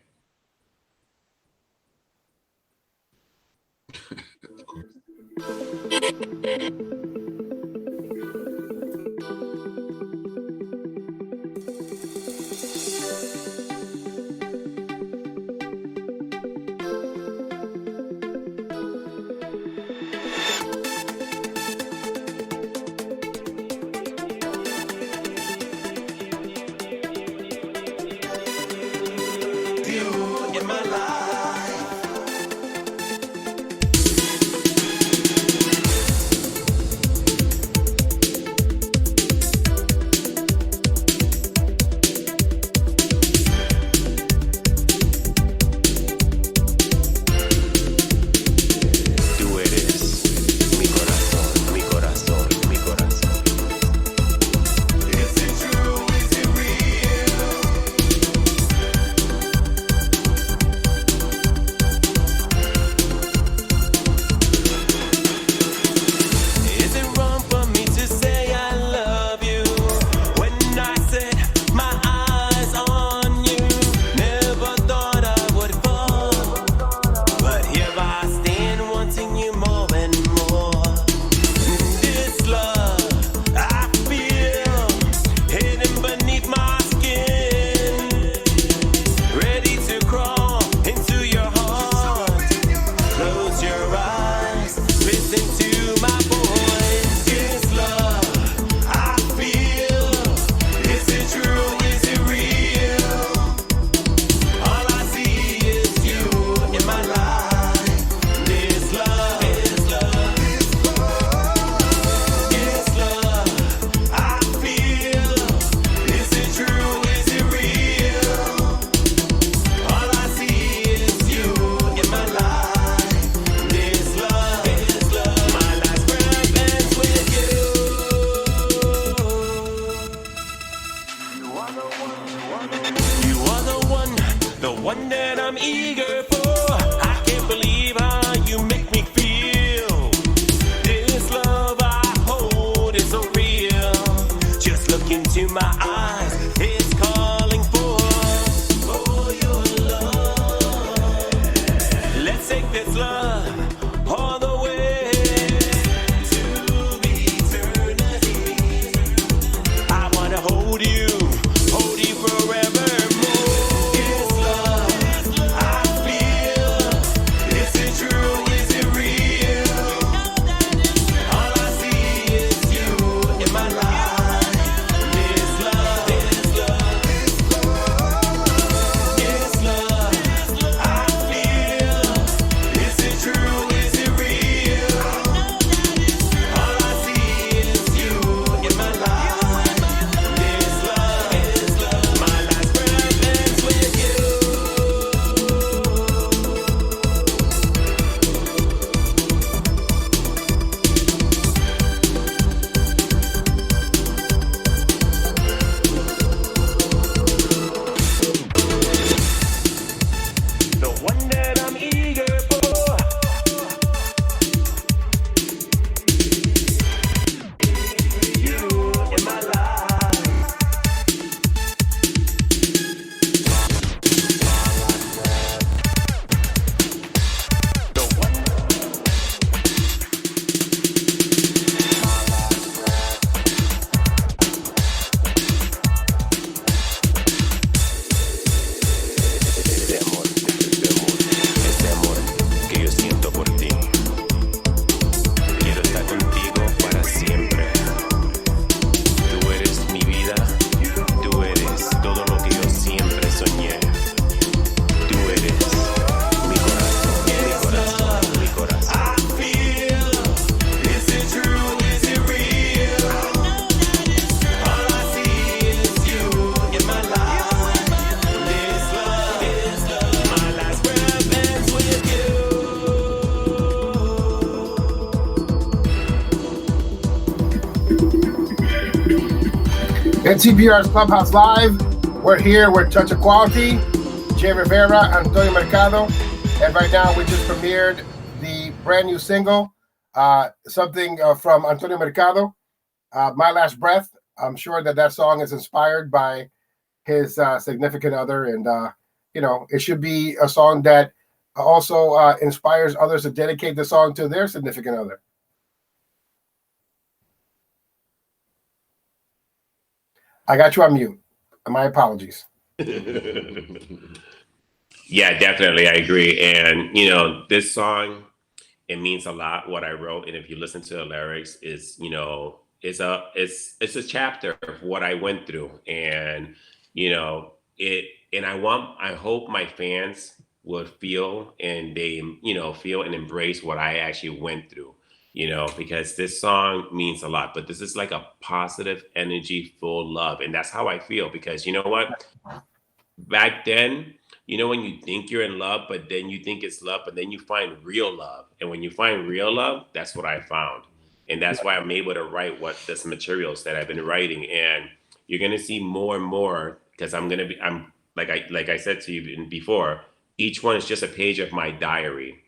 one that I'm eager for. I can't believe how you make me feel. This love I hold is so real. Just look into my eyes, it's calling for your love. Let's take this love all the way to eternity. I wanna hold you forevermore. This love I feel, is it true, is it real? All I see is you in my life. This love, this love, this love I feel, is it true, is it real? All I see is you in my life. This love, my last breath ends with you. The one that I'm eager for. You in my life. The one. Ese amor que yo siento por ti. Quiero estar contigo para siempre. Tú eres mi vida, tú eres todo lo que yo siempre soñé. Tú eres mi corazón, mi corazón, mi corazón. I feel, is it true, is it real? All I see is you in my life. This love, my last breath ends with you. At CPR's Clubhouse Live, we're here with Touch of Quality, Jay Rivera, Antonio Mercado, and right now we just premiered the brand new single, something from Antonio Mercado, My Last Breath. I'm sure that song is inspired by his significant other, and it should be a song that also inspires others to dedicate the song to their significant other. I got you on mute. My apologies. Yeah, definitely, I agree. And this song, it means a lot what I wrote. And if you listen to the lyrics, it's it's a chapter of what I went through. And I hope my fans would feel and they feel and embrace what I actually went through. Because this song means a lot, but this is like a positive energy, full love. And that's how I feel, because you know what? Back then, when you think you're in love, but then you think it's love, but then you find real love. And when you find real love, that's what I found. And that's why I'm able to write this materials that I've been writing. And you're going to see more and more, because I'm like I said to you before, each one is just a page of my diary,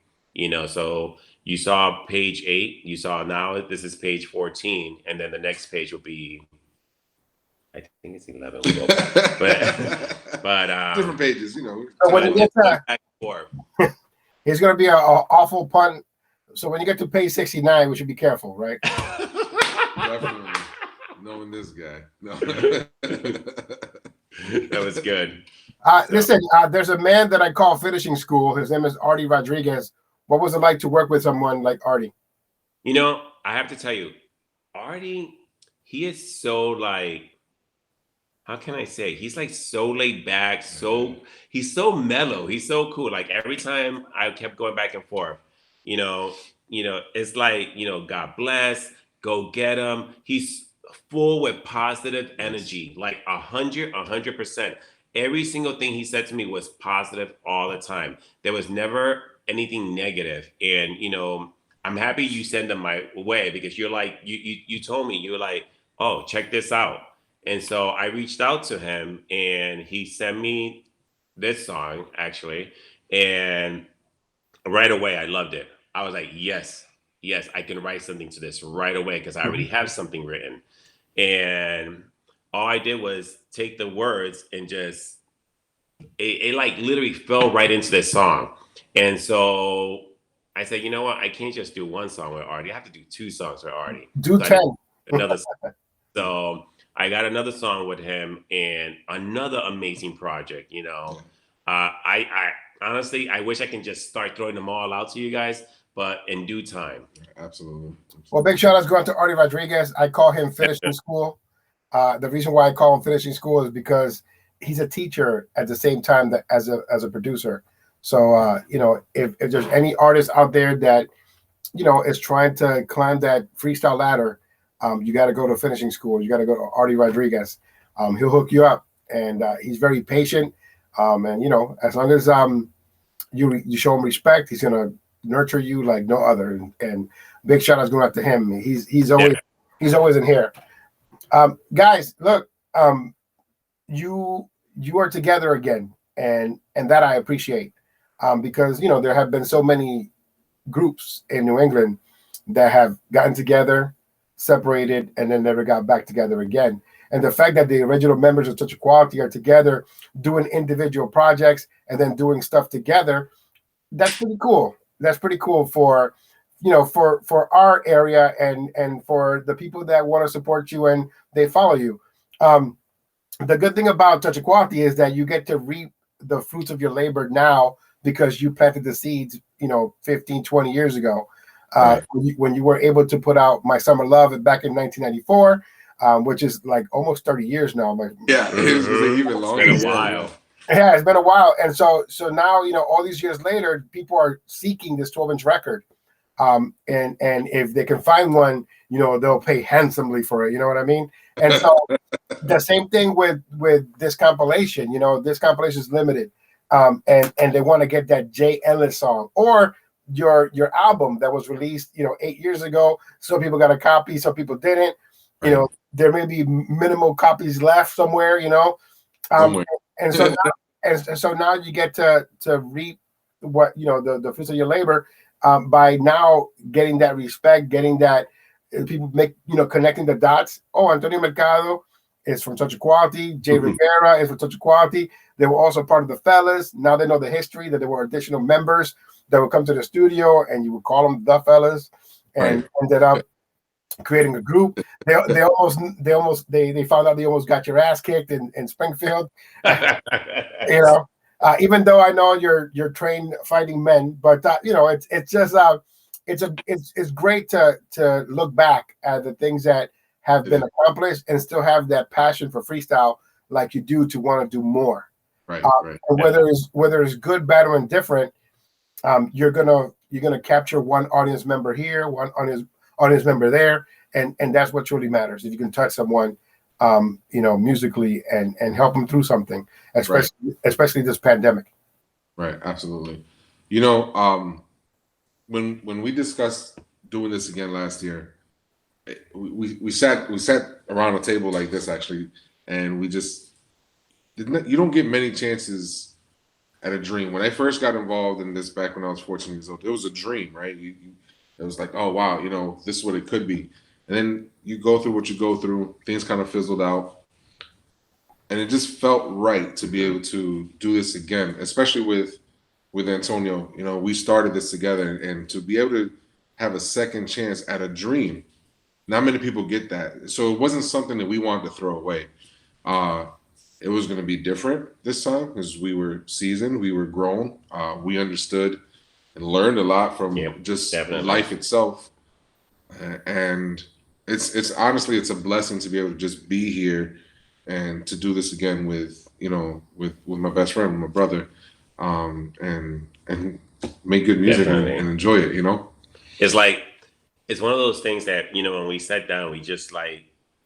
so you saw page 8, you saw now this is page 14, and then the next page will be, I think it's 11. but different pages, So when you get back and forth. it's going to be an awful pun. So when you get to page 69, we should be careful, right? Definitely. Knowing this guy. No. That was good. Listen, there's a man that I call finishing school. His name is Artie Rodriguez. What was it like to work with someone like Artie? I have to tell you, Artie, he is so like, how can I say? He's like so laid back, he's so mellow, he's so cool. Like every time I kept going back and forth, it's like, God bless, go get him. He's full with positive energy, like 100%. Every single thing he said to me was positive all the time. There was never anything negative. And, I'm happy you send them my way, because you're like, you told me, you were like, oh, check this out. And so I reached out to him and he sent me this song actually, and right away I loved it. I was like, yes, yes, I can write something to this right away because I already have something written. And all I did was take the words and just it like literally fell right into this song. And so I said, you know what? I can't just do one song with Artie. I have to do two songs with Artie. Do So I 10. did another. So I got another song with him and another amazing project. I honestly I wish I can just start throwing them all out to you guys, but in due time. Absolutely. Well, big shout outs going to Artie Rodriguez. I call him finishing school. The reason why I call him finishing school is because he's a teacher at the same time that as a producer. So if there's any artist out there that is trying to climb that freestyle ladder, you got to go to finishing school. You got to go to Artie Rodriguez. He'll hook you up, and he's very patient. And as long as you show him respect, he's gonna nurture you like no other. And big shout outs going out to him. He's always in here. Guys, look, you are together again, and that I appreciate, because there have been so many groups in New England that have gotten together, separated, and then never got back together again. And the fact that the original members of Touch Equality are together doing individual projects and then doing stuff together, that's pretty cool. That's pretty cool for our area and for the people that want to support you and they follow you. The good thing about Touch Equality is that you get to reap the fruits of your labor now because you planted the seeds 15, 20 years ago, Right. when you were able to put out My Summer Love back in 1994, which is like almost 30 years now. Yeah, it's even longer. It's been a while. Yeah, it's been a while. And so now, all these years later, people are seeking this 12-inch record. And if they can find one, they'll pay handsomely for it. You know what I mean? And so the same thing with this compilation. This compilation is limited. And they want to get that Jay Ellis song or your album that was released, 8 years ago. Some people got a copy, some people didn't. Right. There may be minimal copies left somewhere, Somewhere. And so now you get to reap what the fruits of your labor, by now getting that respect, getting that people make connecting the dots. Oh, Antonio Mercado is from Touch Equality. Jay Rivera is from Touch Equality. They were also part of the Fellas. Now they know the history that there were additional members that would come to the studio, and you would call them the Fellas, and ended up creating a group. They found out they almost got your ass kicked in Springfield. Even though I know you're trained fighting men, but it's just it's great to look back at the things that have been accomplished and still have that passion for freestyle like you do to want to do more. Right. And whether it's good, bad, or indifferent, you're gonna capture one audience member here, one audience member there, and that's what truly matters. If you can touch someone, musically and help them through something, especially this pandemic. Right, absolutely. When we discussed doing this again last year, we sat around a table like this actually, and we just didn't. You don't get many chances at a dream. When I first got involved in this back when I was 14 years old, it was a dream, right? It was like, oh wow, this is what it could be. And then you go through what you go through, things kind of fizzled out. And it just felt right to be able to do this again, especially with Antonio. We started this together, and to be able to have a second chance at a dream, not many people get that. So it wasn't something that we wanted to throw away. It was going to be different this time because we were seasoned, we were grown, we understood and learned a lot from life itself. And it's honestly, it's a blessing to be able to just be here and to do this again with my best friend, my brother, and make good music and enjoy it. It's one of those things that when we sat down,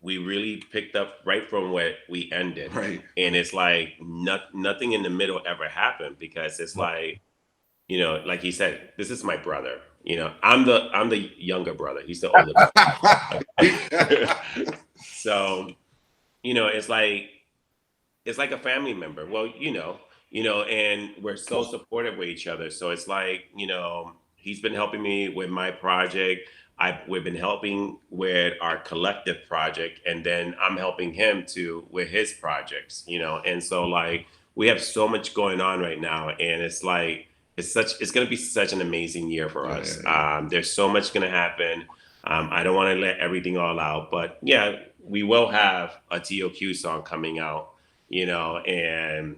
we really picked up right from where we ended, right? And it's like nothing in the middle ever happened because it's like like he said, this is my brother. I'm the younger brother. He's the older brother. So, it's like a family member. Well, and we're so supportive with each other. So it's like, he's been helping me with my project. We've been helping with our collective project, and then I'm helping him too with his projects, and so like we have so much going on right now, and it's like it's going to be such an amazing year for us. There's so much going to happen. I don't want to let everything all out, but yeah, we will have a TOQ song coming out, and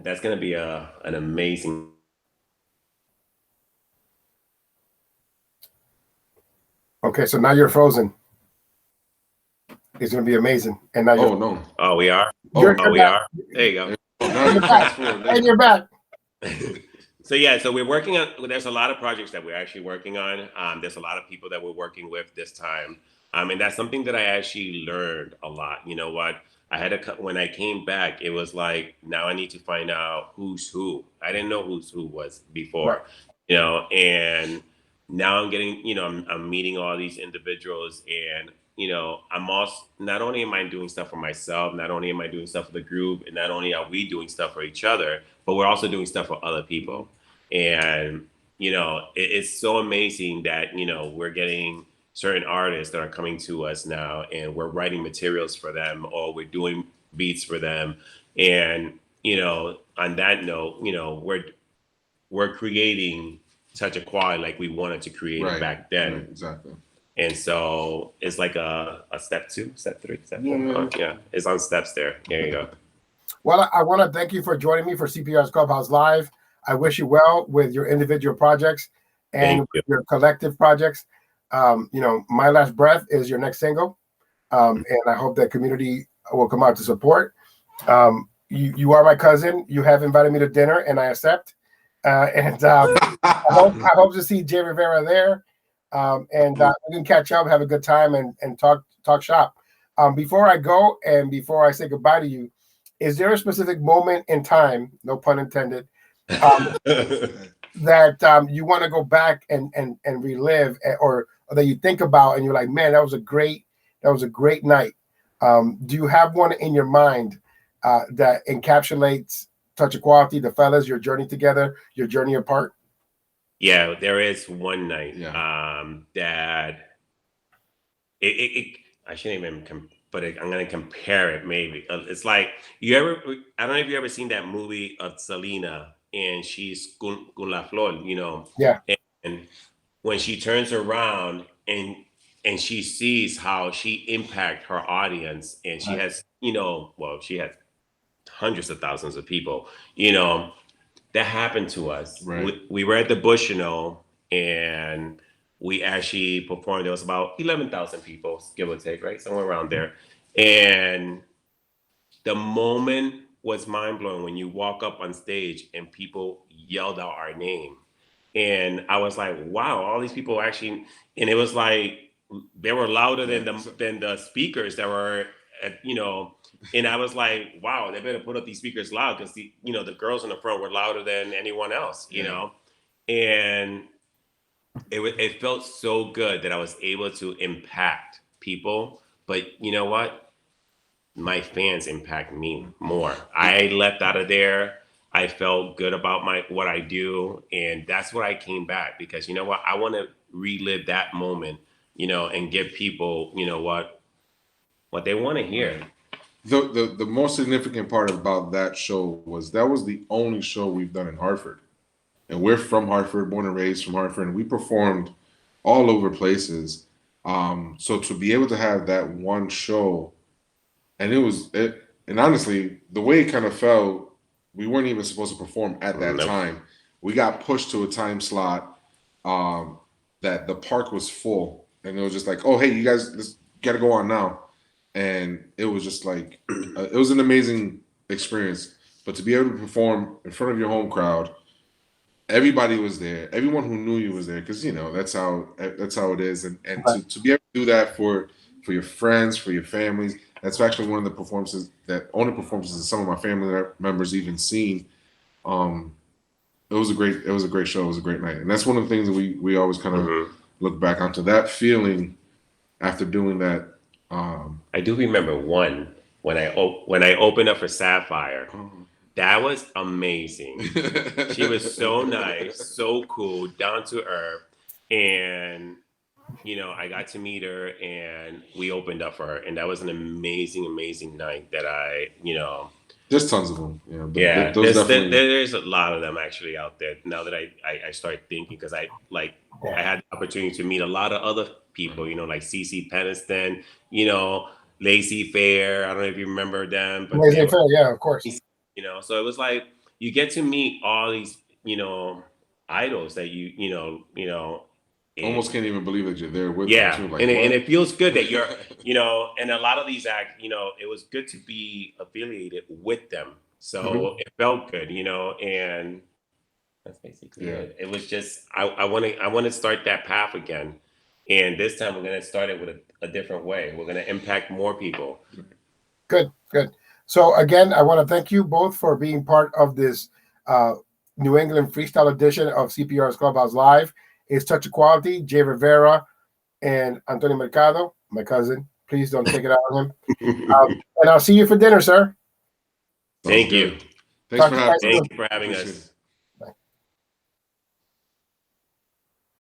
that's going to be an amazing. Okay, so now you're frozen. It's going to be amazing. And now you're. No. Oh, we are. We are. There you go. And you're back. So we're working on. There's a lot of projects that we're actually working on. There's a lot of people that we're working with this time, and that's something that I actually learned a lot. You know what? When I came back, it was like, now I need to find out who's who. I didn't know who's who was before, and now I'm getting, I'm meeting all these individuals, and I'm also, not only am I doing stuff for myself, not only am I doing stuff for the group, and not only are we doing stuff for each other, but we're also doing stuff for other people. And it's so amazing that we're getting certain artists that are coming to us now, and we're writing materials for them, or we're doing beats for them. And on that note, we're creating such a quality like we wanted to create it back then. Right, exactly. And so it's like a step 2, step 3, step 4. Yeah, it's on steps there. There you go. Well, I want to thank you for joining me for CPR's Clubhouse Live. I wish you well with your individual projects and your collective projects. My Last Breath is your next single, and I hope that community will come out to support. You are my cousin. You have invited me to dinner, and I accept. I hope to see Jay Rivera there, and we can catch up, have a good time, and talk shop. Before I go and before I say goodbye to you, is there a specific moment in time, no pun intended, that you want to go back and relive, or that you think about and you're like, man, that was a great night? Do you have one in your mind that encapsulates Touch Equality, the fellas, your journey together, your journey apart? Yeah, there is one night that I shouldn't even but I'm going to compare it maybe. It's like, I don't know if you ever seen that movie of Selena, and she's con la flor, Yeah. And when she turns around and she sees how she impact her audience, and she has, she has hundreds of thousands of people, that happened to us. Right. We were at the Bushnell, and we actually performed. There was about 11,000 people, give or take, right? Somewhere around there. And the moment was mind blowing when you walk up on stage and people yelled out our name. And I was like, wow, all these people actually, and it was like, they were louder than the speakers that were at, and I was like, wow, they better put up these speakers loud, because the girls in the front were louder than anyone else, and it felt so good that I was able to impact people. But you know what? My fans impact me more. I left out of there. I felt good about what I do, and that's what I came back, because you know what? I want to relive that moment, and give people, what they want to hear. The most significant part about that show was that was the only show we've done in Hartford. And we're from Hartford, born and raised from Hartford, and we performed all over places. So to be able to have that one show, and and honestly, the way it kind of felt, we weren't even supposed to perform at that time. We got pushed to a time slot that the park was full, and it was just like, oh, hey, you guys got to go on now. And it was just like, it was an amazing experience. But to be able to perform in front of your home crowd, everybody was there. Everyone who knew you was there, because that's how it is. And to be able to do that for your friends, for your families, that's actually one of the performances that some of my family members even seen. It was a great show. It was a great night, and that's one of the things that we always kind of look back onto, that feeling after doing that. I do remember one when I opened up for Sapphire. That was amazing. She was so nice, so cool, down to earth. And, you know, I got to meet her and we opened up for her. And that was an amazing, amazing night that there's tons of them. Yeah, but yeah, those definitely. there's a lot of them actually out there now that I start thinking, because I had the opportunity to meet a lot of other people, you know, like CC Peniston, you know, Lazy Fair. I don't know if you remember them, but Lazy Fair, yeah, of course. You know, so it was like you get to meet all these, you know, idols that you know. Almost can't even believe that you're there with them too. Like, and it feels good that you're, you know, and a lot of these acts, you know, it was good to be affiliated with them. So it felt good, you know, and that's basically it. It was just I want to start that path again, and this time we're going to start it with a different way. We're going to impact more people. Good. So again, I want to thank you both for being part of this New England Freestyle edition of CPR's Clubhouse Live. It's Touch of Quality, Jay Rivera, and Antonio Mercado, my cousin. Please don't take it out on him. And I'll see you for dinner, sir. Thank you. Thanks for having us.